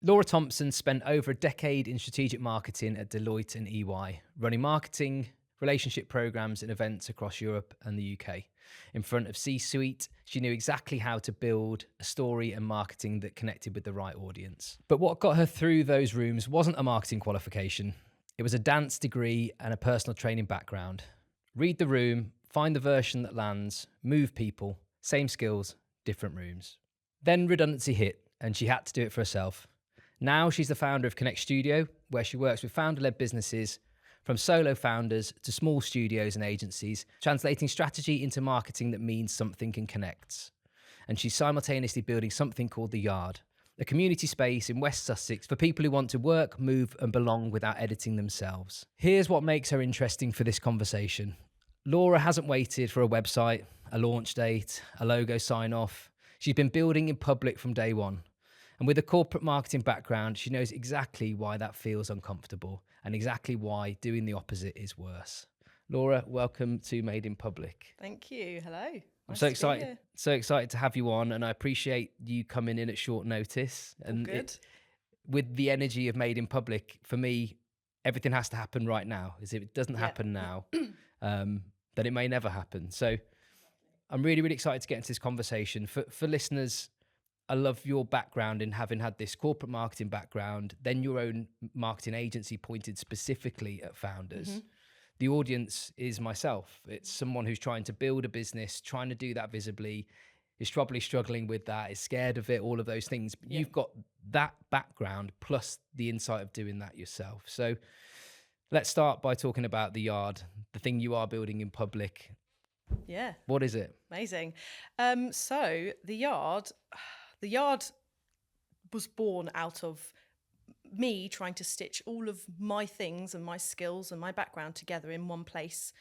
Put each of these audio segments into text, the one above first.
Laura Thompson spent over a decade in strategic marketing at Deloitte and EY, running marketing, relationship programs and events across Europe and the UK. In front of C-suite, she knew exactly how to build a story and marketing that connected with the right audience. But what got her through those rooms wasn't a marketing qualification. It was a dance degree and a personal training background. Read the room, find the version that lands, move people, same skills, different rooms. Then redundancy hit and she had to do it for herself. Now she's the founder of Connect Studio, where she works with founder-led businesses from solo founders to small studios and agencies, translating strategy into marketing that means something and connects. And she's simultaneously building something called The Yard, a community space in West Sussex for people who want to work, move and belong without editing themselves. Here's what makes her interesting for this conversation. Laura hasn't waited for a website, a launch date, a logo sign-off. She's been building in public from day one. And with a corporate marketing background, she knows exactly why that feels uncomfortable and exactly why doing the opposite is worse. Laura, welcome to Made in Public. Thank you. Hello. I'm so excited to have you on, and I appreciate you coming in at short notice. And good. With the energy of Made in Public, for me, everything has to happen right now. If it doesn't happen now, then it may never happen. So I'm really, really excited to get into this conversation. For listeners, I love your background in having had this corporate marketing background, then your own marketing agency pointed specifically at founders. Mm-hmm. The audience is myself. It's someone who's trying to build a business, trying to do that visibly, is probably struggling with that, is scared of it, all of those things. But you've got that background plus the insight of doing that yourself. So let's start by talking about The Yard, the thing you are building in public. Yeah. What is it? Amazing. So The Yard was born out of me trying to stitch all of my things and my skills and my background together in one place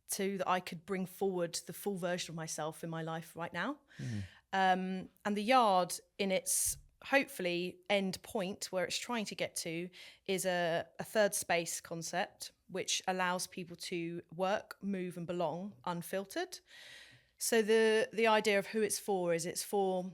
so that I could bring forward the full version of myself in my life right now. Mm. And The Yard, in its hopefully end point where it's trying to get to, is a third space concept which allows people to work, move and belong unfiltered. So the idea of who it's for is it's for,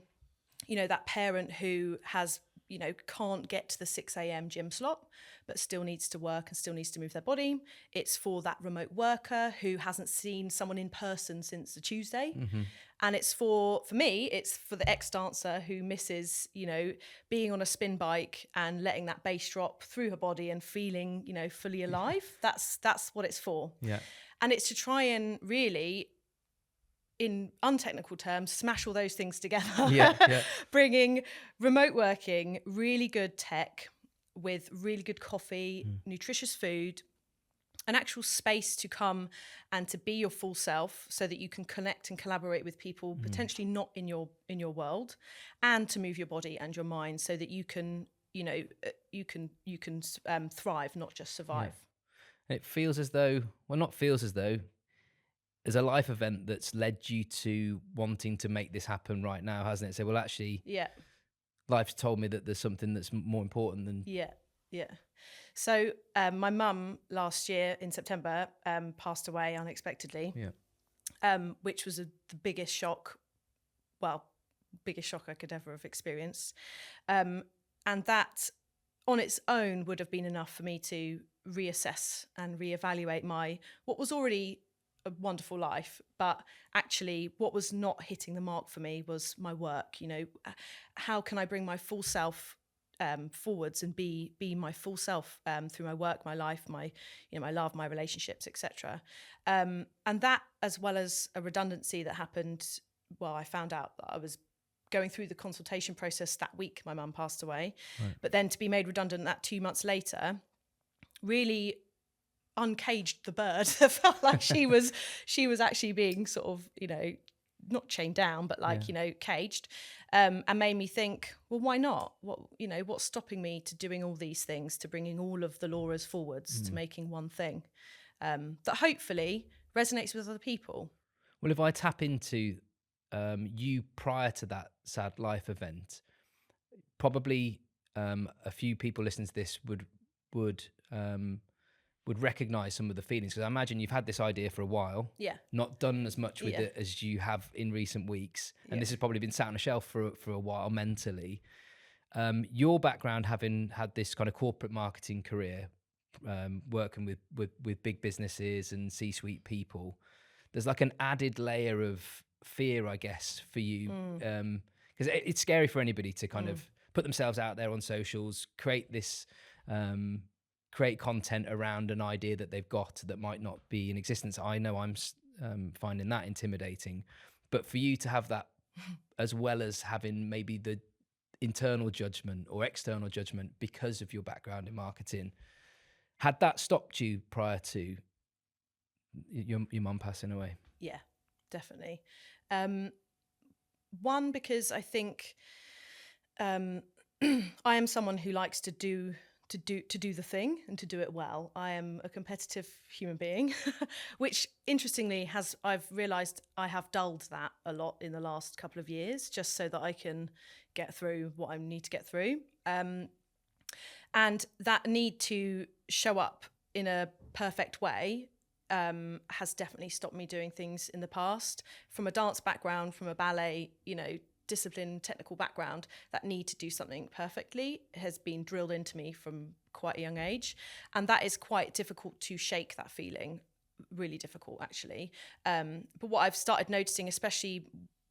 you know, that parent who has, you know, can't get to the 6 a.m. gym slot, but still needs to work and still needs to move their body. It's for that remote worker who hasn't seen someone in person since the Tuesday. Mm-hmm. And it's for me, it's for the ex-dancer who misses, you know, being on a spin bike and letting that bass drop through her body and feeling, you know, fully alive. That's what it's for. Yeah. And it's to try and really, in untechnical terms, smash all those things together, bringing remote working, really good tech with really good coffee, nutritious food, an actual space to come and to be your full self so that you can connect and collaborate with people potentially not in your world, and to move your body and your mind so that you can, you know, you can thrive, not just survive. Yeah. It feels as though, well, not feels as though, there's a life event that's led you to wanting to make this happen right now, hasn't it? So, well, actually, life's told me that there's something that's more important than... Yeah. So my mum last year in September passed away unexpectedly, which was the biggest shock I could ever have experienced. And that on its own would have been enough for me to reassess and reevaluate what was already a wonderful life, but actually what was not hitting the mark for me was my work. You know, how can I bring my full self forwards and be my full self through my work, my life, my love, my relationships, etc. And that, as well as a redundancy that happened. Well, I found out that I was going through the consultation process that week my mum passed away, but then to be made redundant that 2 months later really uncaged the bird. I felt like she was actually being sort of, you know, not chained down, but like, you know, caged, and made me think, well, why not? What's stopping me to doing all these things, to bringing all of the Lauras forwards, to making one thing that hopefully resonates with other people? Well, if I tap into you prior to that sad life event, probably a few people listening to this would recognize some of the feelings, because I imagine you've had this idea for a while, not done as much with it as you have in recent weeks, and this has probably been sat on a shelf for a while mentally. Your background, having had this kind of corporate marketing career, working with big businesses and C-suite people, there's like an added layer of fear, I guess, for you, because it's scary for anybody to kind of put themselves out there on socials, create content around an idea that they've got that might not be in existence. I know I'm finding that intimidating, but for you to have that, as well as having maybe the internal judgment or external judgment because of your background in marketing, had that stopped you prior to your mum passing away? Yeah, definitely. One, because I think I am someone who likes to do the thing and to do it well. I am a competitive human being, which interestingly I've realized I have dulled that a lot in the last couple of years, just so that I can get through what I need to get through. And that need to show up in a perfect way has definitely stopped me doing things in the past. From a dance background, from a ballet, discipline, technical background, that need to do something perfectly has been drilled into me from quite a young age. And that is quite difficult to shake, that feeling. Really difficult, actually. But what I've started noticing, especially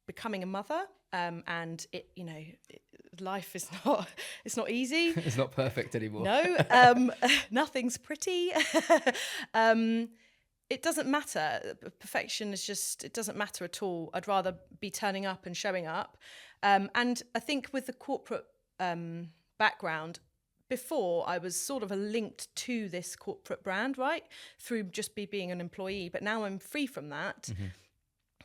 becoming a mother, and life is it's not easy. It's not perfect anymore. No, nothing's pretty. It doesn't matter. Perfection is just, it doesn't matter at all. I'd rather be turning up and showing up. And I think with the corporate background, before I was sort of linked to this corporate brand, right? Through just being an employee. But now I'm free from that. Mm-hmm.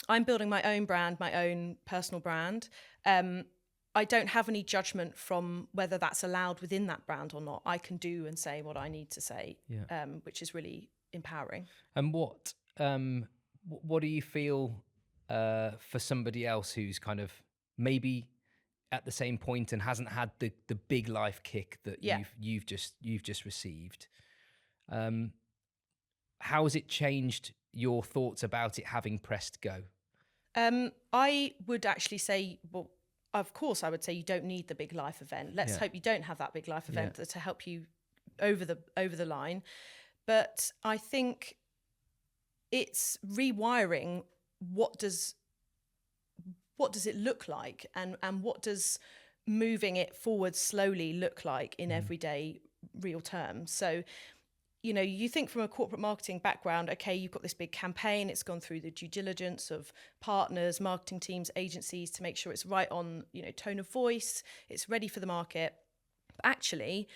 I'm building my own brand, my own personal brand. I don't have any judgment from whether that's allowed within that brand or not. I can do and say what I need to say, which is really empowering. And what do you feel for somebody else who's kind of maybe at the same point and hasn't had the big life kick that you've just received? How has it changed your thoughts about it having pressed go? I would actually say, well, of course, I would say you don't need the big life event. Let's hope you don't have that big life event to help you over the line. But I think it's rewiring what does it look like, and what does moving it forward slowly look like in everyday real terms. So, you think from a corporate marketing background, okay, you've got this big campaign, it's gone through the due diligence of partners, marketing teams, agencies to make sure it's right on, tone of voice, it's ready for the market. But actually,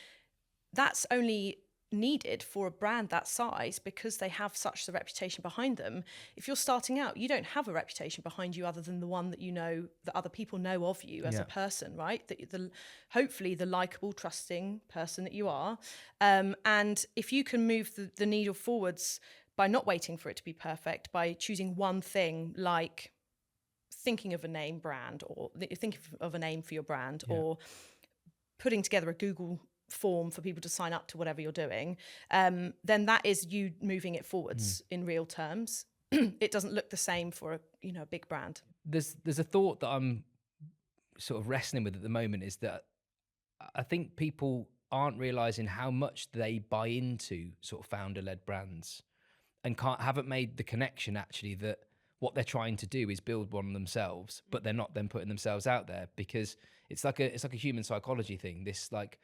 that's only needed for a brand that size because they have such the reputation behind them. If you're starting out, you don't have a reputation behind you other than the one that that other people know of you as a person, right? That hopefully the likable, trusting person that you are. And if you can move the needle forwards by not waiting for it to be perfect, by choosing one thing, like thinking of a name brand, or thinking of a name for your brand, or putting together a Google form for people to sign up to whatever you're doing, then that is you moving it forwards in real terms. It doesn't look the same for a big brand. There's a thought that I'm sort of wrestling with at the moment, is that I think people aren't realizing how much they buy into sort of founder-led brands and haven't made the connection actually that what they're trying to do is build one themselves, but they're not then putting themselves out there, because it's like a human psychology thing. This like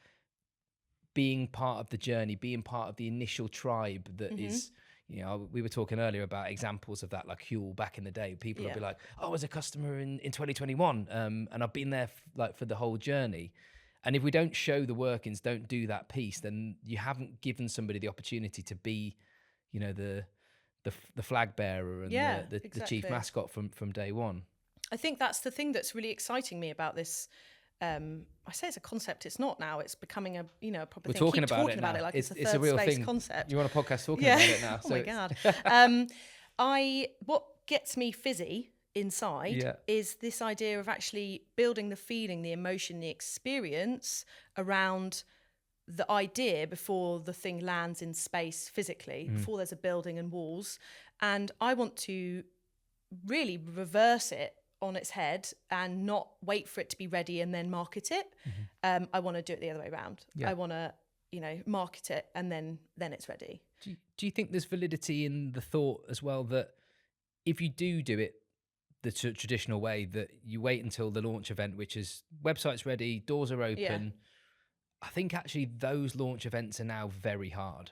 being part of the journey, being part of the initial tribe that is, we were talking earlier about examples of that, like Huel back in the day. People will be like, oh, I was a customer in 2021 and I've been there for the whole journey. And if we don't show the workings, don't do that piece, then you haven't given somebody the opportunity to be, the flag bearer and the chief mascot from day one. I think that's the thing that's really exciting me about this. I say it's a concept. It's not now. It's becoming a proper thing. We're talking about it now. Like it's a it's third a real space thing. Concept. You're on a podcast talking about it now. Oh my God. What gets me fizzy inside is this idea of actually building the feeling, the emotion, the experience around the idea before the thing lands in space physically, before there's a building and walls. And I want to really reverse it on its head and not wait for it to be ready and then market it. I want to do it the other way around. Yeah. I want to, market it and then it's ready. Do you think there's validity in the thought as well that if you do it the traditional way, that you wait until the launch event, which is website's ready, doors are open? Yeah. I think actually those launch events are now very hard.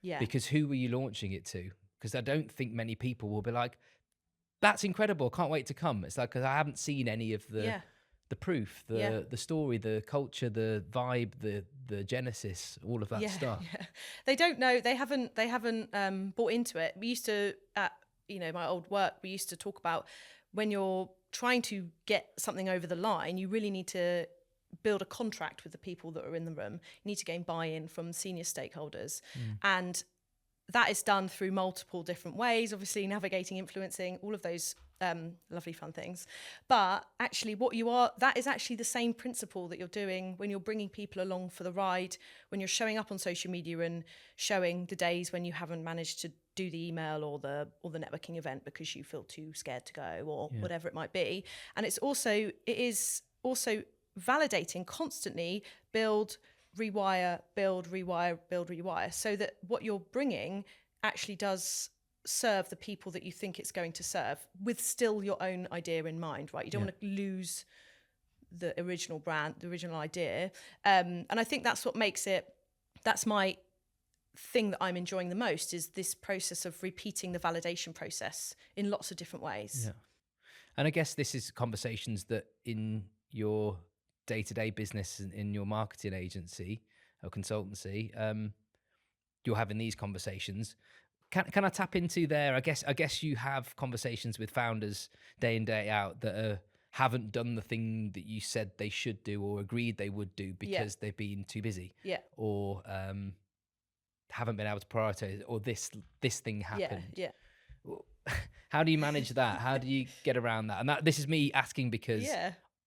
Yeah. Because who are you launching it to? Because I don't think many people will be like, that's incredible, can't wait to come. It's like, 'cause I haven't seen any of the proof, the story, the culture, the vibe, the genesis, all of that stuff. Yeah. They don't know. They haven't bought into it. We used to, at my old work, we used to talk about when you're trying to get something over the line, you really need to build a contract with the people that are in the room. You need to gain buy-in from senior stakeholders. And that is done through multiple different ways, obviously navigating, influencing, all of those lovely fun things. But actually that is actually the same principle that you're doing when you're bringing people along for the ride, when you're showing up on social media and showing the days when you haven't managed to do the email or the networking event because you feel too scared to go or whatever it might be. And it is also validating constantly, build, rewire, so that what you're bringing actually does serve the people that you think it's going to serve, with still your own idea in mind, right? You don't want to lose the original brand, the original idea. And I think that's what makes it, that's my thing that I'm enjoying the most, is this process of repeating the validation process in lots of different ways. Yeah. And I guess this is conversations that in your day-to-day business and in your marketing agency or consultancy, you're having these conversations. Can I tap into there? I guess you have conversations with founders day in, day out that haven't done the thing that you said they should do or agreed they would do because they've been too busy, or haven't been able to prioritize, or this thing happened. How do you manage that? How do you get around that? And this is me asking because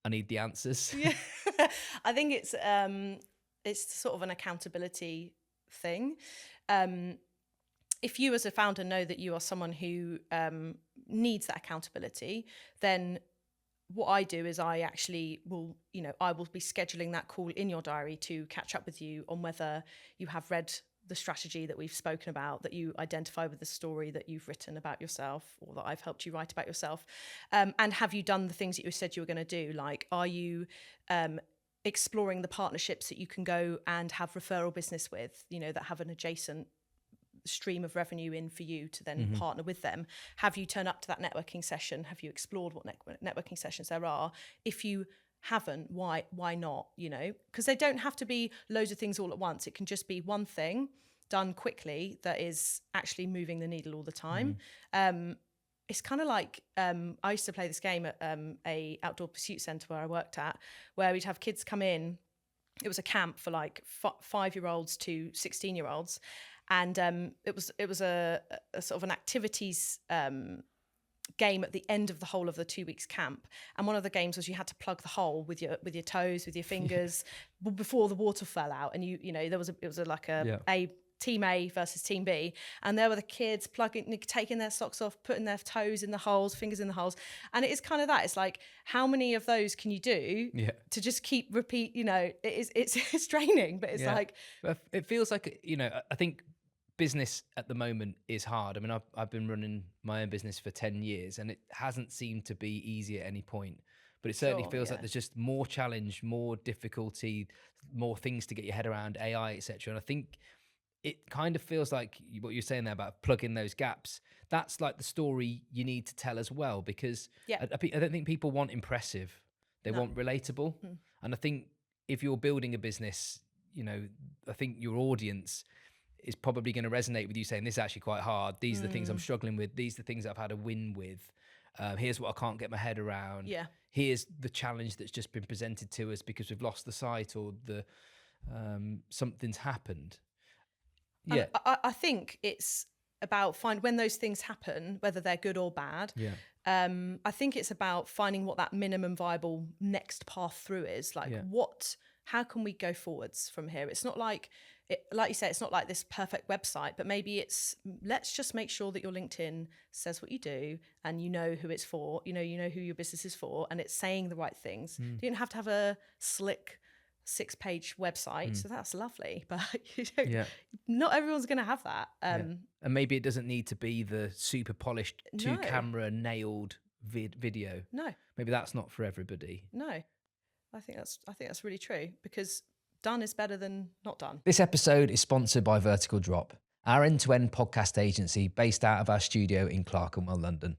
I need the answers. I think it's sort of an accountability thing. If you as a founder know that you are someone who needs that accountability, then what I do is I actually will, I will be scheduling that call in your diary to catch up with you on whether you have read the strategy that we've spoken about, that you identify with the story that you've written about yourself or that I've helped you write about yourself. And have you done the things that you said you were going to do? Like, are you exploring the partnerships that you can go and have referral business with, that have an adjacent stream of revenue in for you to then partner with them? Have you turned up to that networking session? Have you explored what networking sessions there are? If you haven't, why not? Because they don't have to be loads of things all at once. It can just be one thing done quickly that is actually moving the needle all the time. It's kind of like I used to play this game at a outdoor pursuit centre where I worked at, where we'd have kids come in. It was a camp for like 5-year-olds to 16-year-olds. And it was a sort of an activities game at the end of the whole of the 2 weeks camp. And one of the games was you had to plug the hole with your toes, with your fingers, before the water fell out. And it was a team A versus team B, and there were the kids taking their socks off, putting their toes in the holes, fingers in the holes. And it is kind of that. It's like, how many of those can you do to just keep repeat? It's draining, but it's like, it feels like, I think business at the moment is hard. I mean, I've been running my own business for 10 years and it hasn't seemed to be easy at any point, but it certainly feels like there's just more challenge, more difficulty, more things to get your head around, AI, etc. And I think it kind of feels like what you're saying there about plugging those gaps. That's like the story you need to tell as well, because I don't think people want impressive. They want relatable. And I think if you're building a business, I think your audience is probably going to resonate with you saying, this is actually quite hard. These are the things I'm struggling with. These are the things I've had a win with. Here's what I can't get my head around. Here's the challenge that's just been presented to us because we've lost the site or something's happened. Yeah, I think it's about when those things happen, whether they're good or bad. I think it's about finding what that minimum viable next path through is. Like, what how can we go forwards from here? It's not like, like you say, it's not like this perfect website, but maybe it's, let's just make sure that your LinkedIn says what you do and you know who it's for, you know who your business is for, and it's saying the right things. You don't have to have a slick 6-page website, so that's lovely, but not everyone's going to have that. And maybe it doesn't need to be the super polished two-camera nailed video. No, maybe that's not for everybody. No, I think that's really true, because done is better than not done. This episode is sponsored by Vertical Drop, our end-to-end podcast agency based out of our studio in Clerkenwell, London.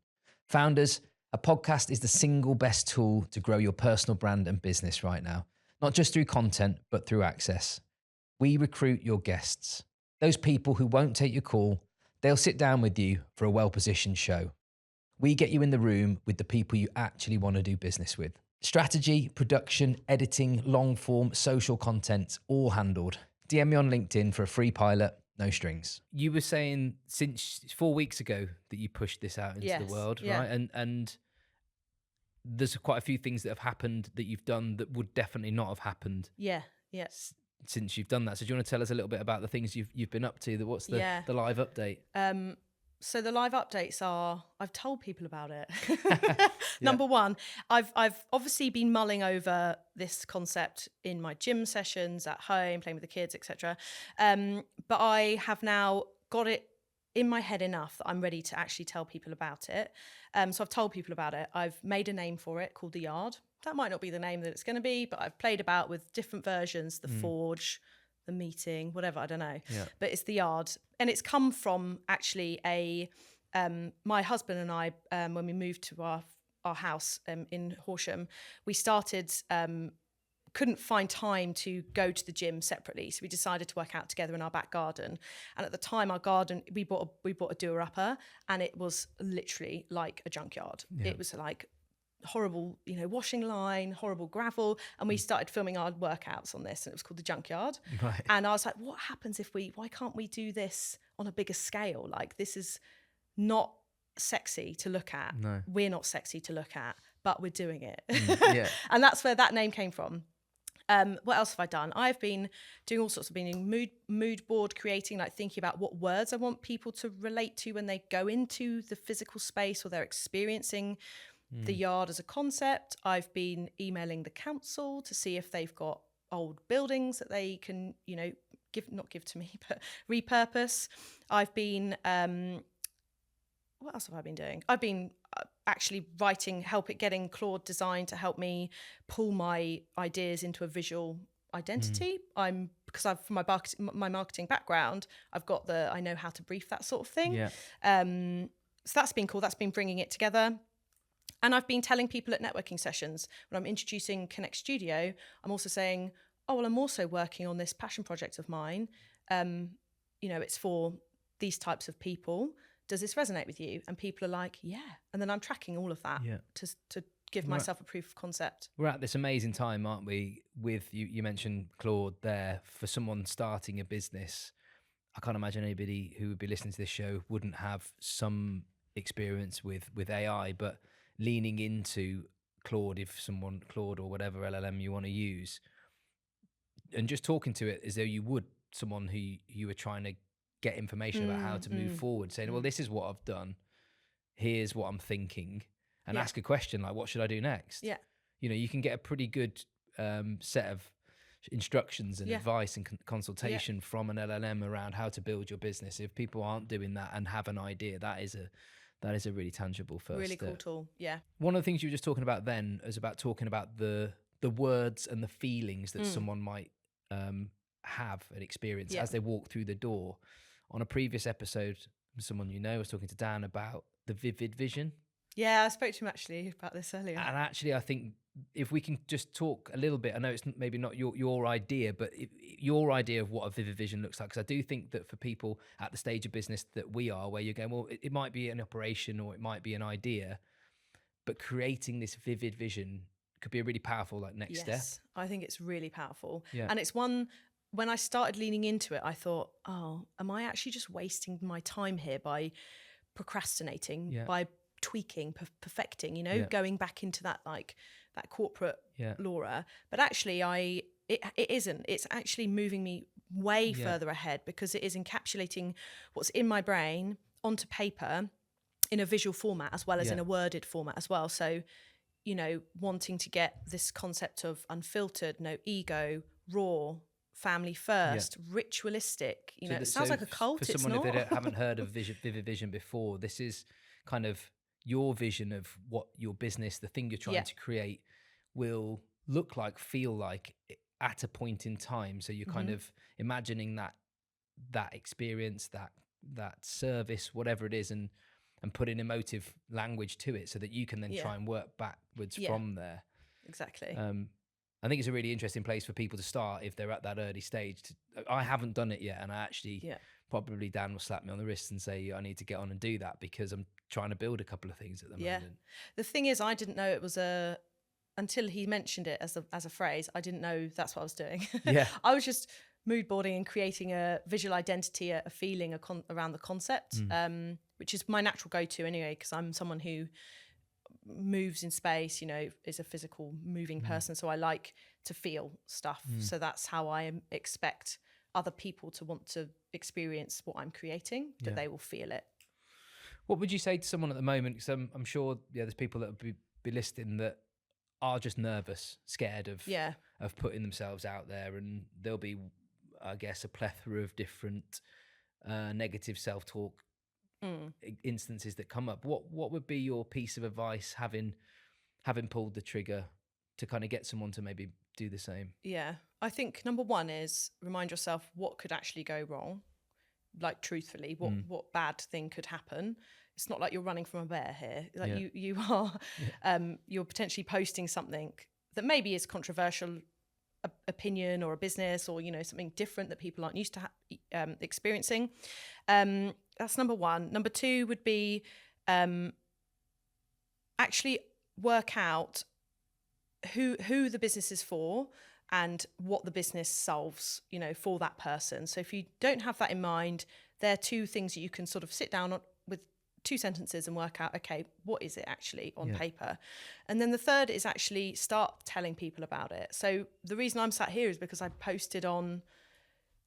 Founders, a podcast is the single best tool to grow your personal brand and business right now. Not just through content, but through access. We recruit your guests. Those people who won't take your call, they'll sit down with you for a well-positioned show. We get you in the room with the people you actually want to do business with. Strategy, production, editing, long form, social content, all handled. DM me on LinkedIn for a free pilot, no strings. You were saying since 4 weeks ago that you pushed this out into the world, right? And there's quite a few things that have happened that you've done that would definitely not have happened. Since you've done that. So do you want to tell us a little bit about the things you've been up to? What's the live update? So the live updates are, I've told people about it. Number one, I've obviously been mulling over this concept in my gym sessions at home, playing with the kids, etc. But I have now got it in my head enough that I'm ready to actually tell people about it. So I've told people about it. I've made a name for it called The Yard. That might not be the name that it's going to be, but I've played about with different versions, The Forge, The Meeting, whatever, I don't know. But it's The Yard. And it's come from actually my husband and I, when we moved to our house in Horsham, we started, couldn't find time to go to the gym separately. So we decided to work out together in our back garden. And at the time, our garden, we bought a doer-upper, and it was literally like a junkyard. It was like horrible, washing line, horrible gravel. And we started filming our workouts on this, and it was called the Junkyard. Right. And I was like, what happens why can't we do this on a bigger scale? Like, this is not sexy to look at. No. We're not sexy to look at, but we're doing it. And that's where that name came from. What else have I done? I've been doing all sorts of mood board creating, like thinking about what words I want people to relate to when they go into the physical space or they're experiencing the yard as a concept. I've been emailing the council to see if they've got old buildings that they can, not give to me, but repurpose. I've been, what else have I been doing? I've been actually getting Claude design to help me pull my ideas into a visual identity. Because I've, from my marketing background, I know how to brief that sort of thing. So that's been cool. That's been bringing it together. And I've been telling people at networking sessions, when I'm introducing Connect Studio, I'm also saying, I'm also working on this passion project of mine. It's for these types of people. Does this resonate with you? And people are like, yeah. And then I'm tracking all of that to give myself a proof of concept. We're at this amazing time, aren't we? With you mentioned Claude there. For someone starting a business, I can't imagine anybody who would be listening to this show wouldn't have some experience with AI, but leaning into Claude, Claude or whatever LLM you want to use, and just talking to it as though you would someone who you were trying to get information about how to move forward, saying, well, this is what I've done, here's what I'm thinking, and ask a question like, what should I do next? You can get a pretty good set of instructions and advice and consultation from an LLM around how to build your business. If people aren't doing that and have an idea, that is a really tangible first really step. cool tool. One of the things you were just talking about then is about talking about the words and the feelings that someone might have and experience as they walk through the door. On a previous episode, someone I was talking to Dan about the vivid vision. Yeah, I spoke to him actually about this earlier. And actually, I think if we can just talk a little bit, I know it's maybe not your idea, but your idea of what a vivid vision looks like. Because I do think that for people at the stage of business that we are, where you're going, well, it might be an operation or it might be an idea, but creating this vivid vision could be a really powerful next step. Yes, I think it's really powerful. Yeah. And it's one, when I started leaning into it, I thought, am I actually just wasting my time here by procrastinating, by tweaking, perfecting, going back into that that corporate Laura. But actually it isn't. It's actually moving me way further ahead, because it is encapsulating what's in my brain onto paper in a visual format as well as in a worded format as well. So, wanting to get this concept of unfiltered, no ego, raw, family first, ritualistic, it sounds like a cult. For someone, if they haven't heard of Vivid Vision before, this is kind of your vision of what your business, the thing you're trying to create, will look like, feel like at a point in time. So you're kind of imagining that experience, that service, whatever it is, and putting emotive language to it so that you can then try and work backwards from there. Exactly. I think it's a really interesting place for people to start if they're at that early stage. I haven't done it yet, and I actually probably Dan will slap me on the wrist and say I need to get on and do that, because I'm trying to build a couple of things at the moment. The thing is, I didn't know it was until he mentioned it as a phrase. I didn't know that's what I was doing. I was just mood boarding and creating a visual identity, a feeling around the concept, which is my natural go-to anyway, because I'm someone who moves in space, is a physical moving person. So I like to feel stuff. So that's how I expect other people to want to experience what I'm creating, that they will feel it. What would you say to someone at the moment? Because I'm sure there's people that will be listening that are just nervous, scared of putting themselves out there, and there'll be, I guess, a plethora of different negative self-talk instances that come up. What would be your piece of advice, having pulled the trigger, to kind of get someone to maybe do the same? I think number one is remind yourself what could actually go wrong. Like, truthfully, what bad thing could happen. It's not like you're running from a bear here. Like you are, you're potentially posting something that maybe is controversial opinion or a business, or something different that people aren't used to experiencing. That's number one. Number two would be actually work out who the business is for and what the business solves, for that person. So if you don't have that in mind, there are two things that you can sort of sit down on with 2 sentences and work out, okay, what is it actually on paper? And then the third is actually start telling people about it. So the reason I'm sat here is because I posted on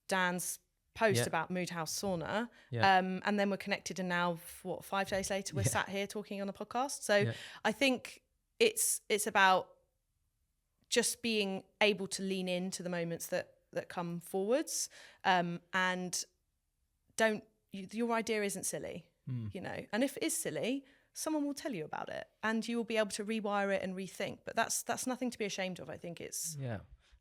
Dan's post about Mood House Sauna, and then we're connected, and now 5 days later we're sat here talking on a podcast. So I think it's about just being able to lean into the moments that come forwards, and your idea isn't silly, and if it is silly, someone will tell you about it, and you will be able to rewire it and rethink. But that's nothing to be ashamed of. I think it's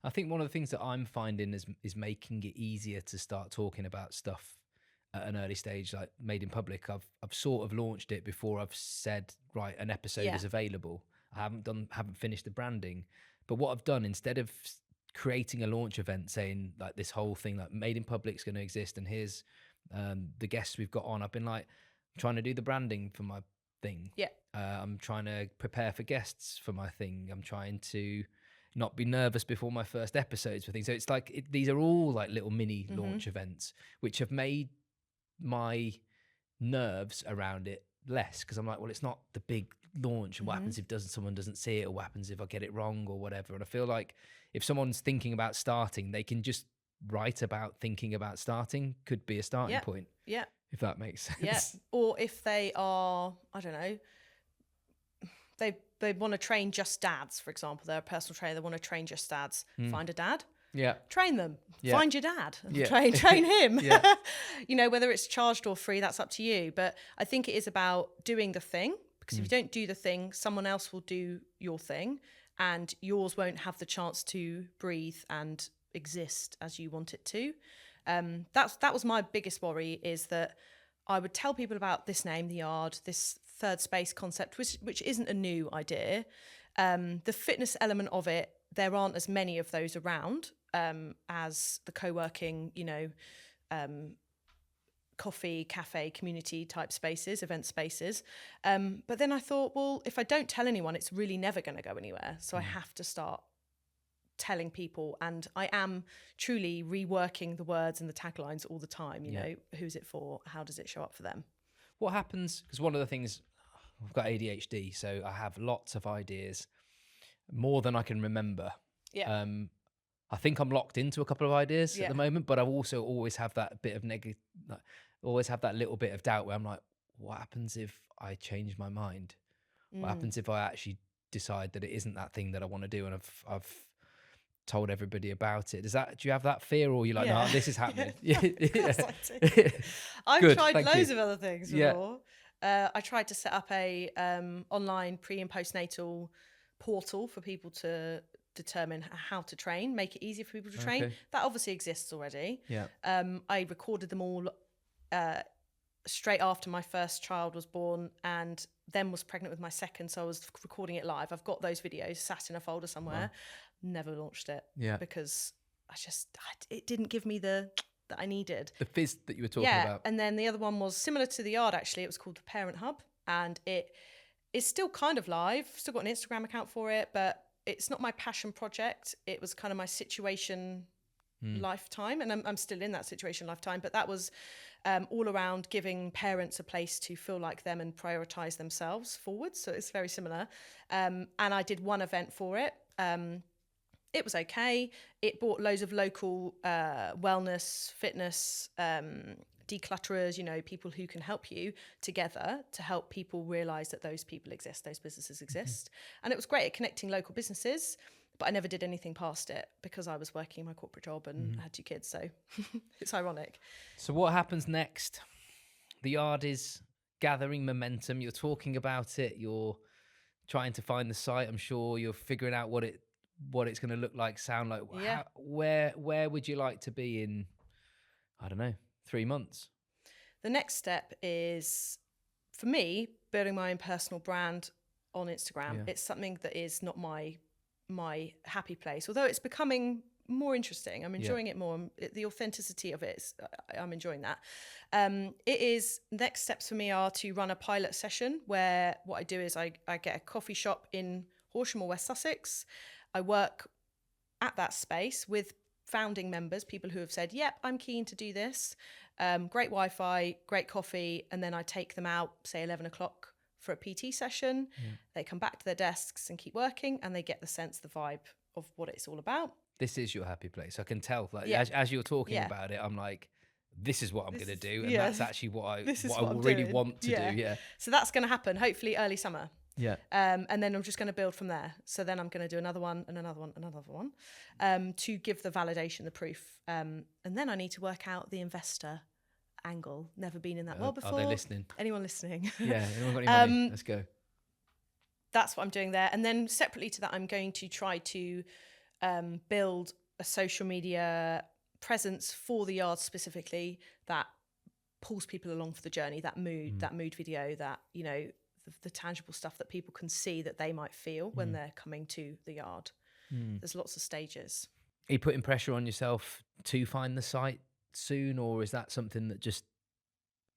I think one of the things that I'm finding is making it easier to start talking about stuff at an early stage, like Made in Public. I've sort of launched it before I've said, right, an episode is available. I haven't finished the branding. But what I've done, instead of creating a launch event saying like this whole thing, like Made in Public is going to exist and here's the guests we've got on, I've been like trying to do the branding for my thing. I'm trying to prepare for guests for my thing. I'm trying to not be nervous before my first episodes for things. So it's like these are all like little mini launch events, which have made my nerves around it less, because I'm like, well, it's not the big launch, and what happens if someone doesn't see it, or what happens if I get it wrong or whatever. And I feel like if someone's thinking about starting, they can just write about thinking about starting, could be a starting point, if that makes sense. Or if they are, I don't know, they want to train just dads, for example. They're a personal trainer, they want to train just dads. Find a dad, train them. Find your dad, train him. Whether it's charged or free, that's up to you. But I think it is about doing the thing, because if you don't do the thing, someone else will do your thing, and yours won't have the chance to breathe and exist as you want it to. That was my biggest worry, is that I would tell people about this name, The Yard, this third space concept, which isn't a new idea. The fitness element of it, there aren't as many of those around as the co-working, coffee, cafe, community type spaces, event spaces. But then I thought, well, if I don't tell anyone, it's really never going to go anywhere. So I have to start telling people, and I am truly reworking the words and the taglines all the time. Who's it for? How does it show up for them? What happens, because one of the things, I've got ADHD, so I have lots of ideas, more than I can remember. I think I'm locked into a couple of ideas at Yeah. the moment, but I also always have that bit of like, always have that little bit of doubt where I'm like, what happens if I change my mind? What Mm. happens if I actually decide that it isn't that thing that I want to do, and I've told everybody about it? Do you have that fear, or you're like, no, Yeah. this is happening? Yeah, of course I do. I've Good, tried thank you. loads of other things Yeah. before. I tried to set up a online pre and postnatal portal for people to determine how to train, make it easier for people to train. Okay. That obviously exists already. Yeah. I recorded them all straight after my first child was born, and then was pregnant with my second, so I was recording it live. I've got those videos sat in a folder somewhere. Never launched it because it didn't give me that I needed. The fizz that you were talking about. And then the other one was similar to the Yard, actually. It was called the Parent Hub, and it is still kind of live. Still got an Instagram account for it, but it's not my passion project. It was kind of my situation lifetime, and I'm still in that situation lifetime, but that was all around giving parents a place to feel like them and prioritize themselves forward. So it's very similar. And I did one event for it. It was okay. It brought loads of local wellness, fitness, declutterers, people who can help you together to help people realize that those people exist, those businesses exist. And it was great at connecting local businesses, but I never did anything past it because I was working my corporate job and had 2 kids. So it's ironic. So what happens next? The Yard is gathering momentum. You're talking about it. You're trying to find the site. I'm sure you're figuring out what it's going to look like, sound like. Yeah. Where would you like to be in, I don't know, 3 months? The next step is, for me, building my own personal brand on Instagram. Yeah. It's something that is not my happy place, although it's becoming more interesting. I'm enjoying it more. The authenticity of it, I'm enjoying that. Next steps for me are to run a pilot session where what I do is I get a coffee shop in Horsham or West Sussex. I work at that space with founding members, people who have said, yep, I'm keen to do this. Great Wi-Fi, great coffee. And then I take them out, say 11 o'clock for a PT session. They come back to their desks and keep working, and they get the sense, the vibe of what it's all about. This is your happy place. I can tell. Like as you're talking about it, I'm like, this is what I'm going to do, and that's actually what I really want to do. Yeah. So that's going to happen hopefully early summer. Yeah. And then I'm just going to build from there. So then I'm going to do another one and another one, another one, to give the validation, the proof. And then I need to work out the investor angle. Never been in that world before. Are they listening? Anyone listening? Yeah. Anyone got any money? Let's go. That's what I'm doing there. And then separately to that, I'm going to try to build a social media presence for the Yard specifically that pulls people along for the journey, that mood video, that, the tangible stuff that people can see that they might feel when they're coming to the Yard. There's lots of stages. Are you putting pressure on yourself to find the site soon, or is that something that just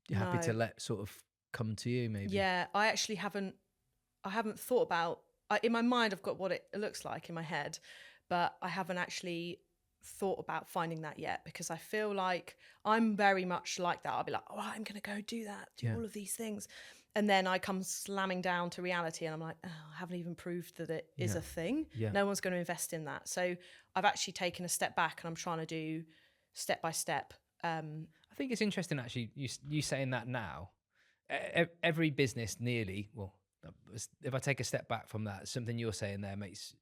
you're happy to let sort of come to you maybe? Yeah, I actually haven't thought about, in my mind I've got what it looks like in my head, but I haven't actually thought about finding that yet, because I feel like I'm very much like that. I'll be like, oh, I'm going to go do that, all of these things. And then I come slamming down to reality and I'm like, oh, I haven't even proved that it is a thing. Yeah. No one's going to invest in that. So I've actually taken a step back and I'm trying to do step by step. I think it's interesting actually, you saying that now. Every business nearly, well, if I take a step back from that, something you're saying there makes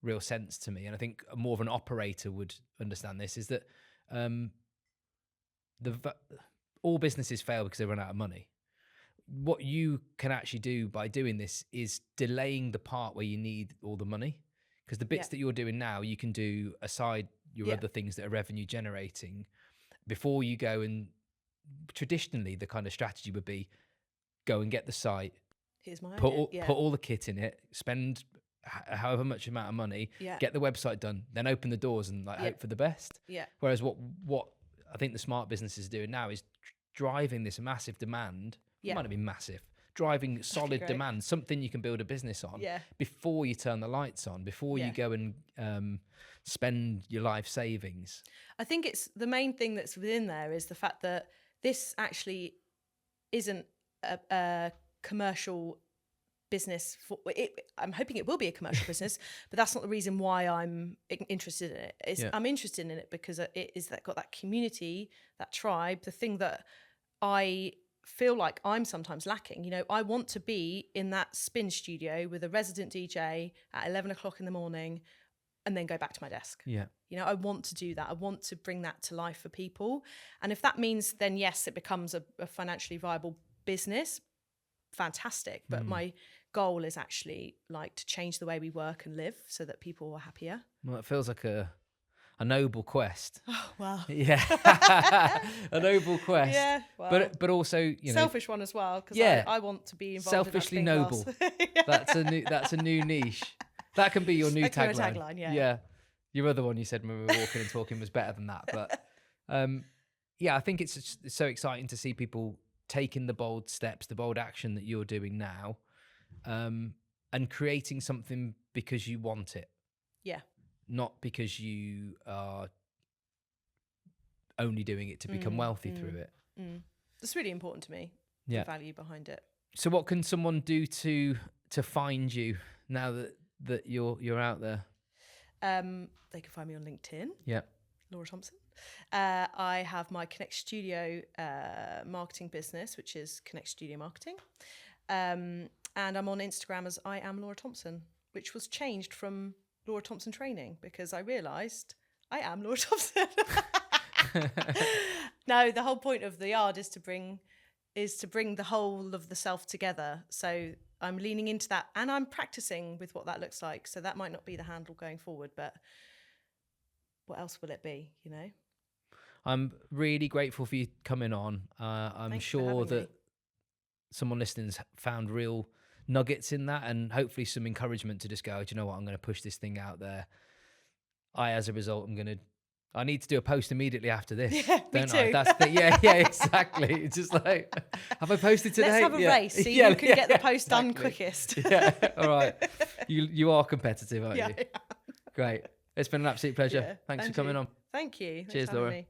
real sense to me. And I think more of an operator would understand this, is that all businesses fail because they run out of money. What you can actually do by doing this is delaying the part where you need all the money, because the bits that you're doing now, you can do aside your other things that are revenue generating before you go. And traditionally the kind of strategy would be go and get the site, Here's my put idea. all the kit in it, spend however much amount of money, get the website done, then open the doors and hope for the best. Whereas what I think the smart businesses are doing now is driving this massive demand. It might not be massive, driving solid demand, something you can build a business on before you turn the lights on, before you go and spend your life savings. I think it's the main thing that's within there is the fact that this actually isn't a commercial business for it. I'm hoping it will be a commercial business, but that's not the reason why I'm interested in it. I'm interested in it because it is that got that community, that tribe, the thing that I feel like I'm sometimes lacking. You know, I want to be in that spin studio with a resident DJ at 11 o'clock in the morning and then go back to my desk. Yeah. You know, I want to do that. I want to bring that to life for people. And if that means then, yes, it becomes a financially viable business, fantastic. But my goal is actually like to change the way we work and live so that people are happier. Well, it feels like a noble quest. Oh, well. Yeah. A noble quest. Yeah. Well, but also, you know, selfish one as well, because I want to be involved selfishly in that noble. Yeah. That's a new niche. That can be your new That can be tagline. my tagline, yeah. Yeah. Your other one you said when we were walking and talking was better than that. But yeah, I think it's so exciting to see people taking the bold steps, the bold action that you're doing now, and creating something because you want it. Yeah. Not because you are only doing it to become wealthy through it. It's really important to me, the value behind it. So what can someone do to find you now that you're out there? They can find me on LinkedIn. Yeah. Laura Thompson. I have my Connect Studio marketing business, which is Connect Studio Marketing. And I'm on Instagram as I am Laura Thompson, which was changed from Laura Thompson Training because I realised I am Laura Thompson. No, the whole point of the yard is to bring the whole of the self together. So I'm leaning into that and I'm practicing with what that looks like. So that might not be the handle going forward, but what else will it be, you know? I'm really grateful for you coming on. I'm sure that someone listening's found real nuggets in that and hopefully some encouragement to just go, do you know what, I'm going to push this thing out there. As a result, I need to do a post immediately after this. Yeah, don't me I? too. That's exactly. It's just like, have I posted today? Let's have a race so you can get the post done quickest. Yeah, all right. You are competitive, aren't you? Yeah. Great. It's been an absolute pleasure. Yeah, Thanks for and coming you. on. Thank you. Thanks Cheers, for having Laura. me.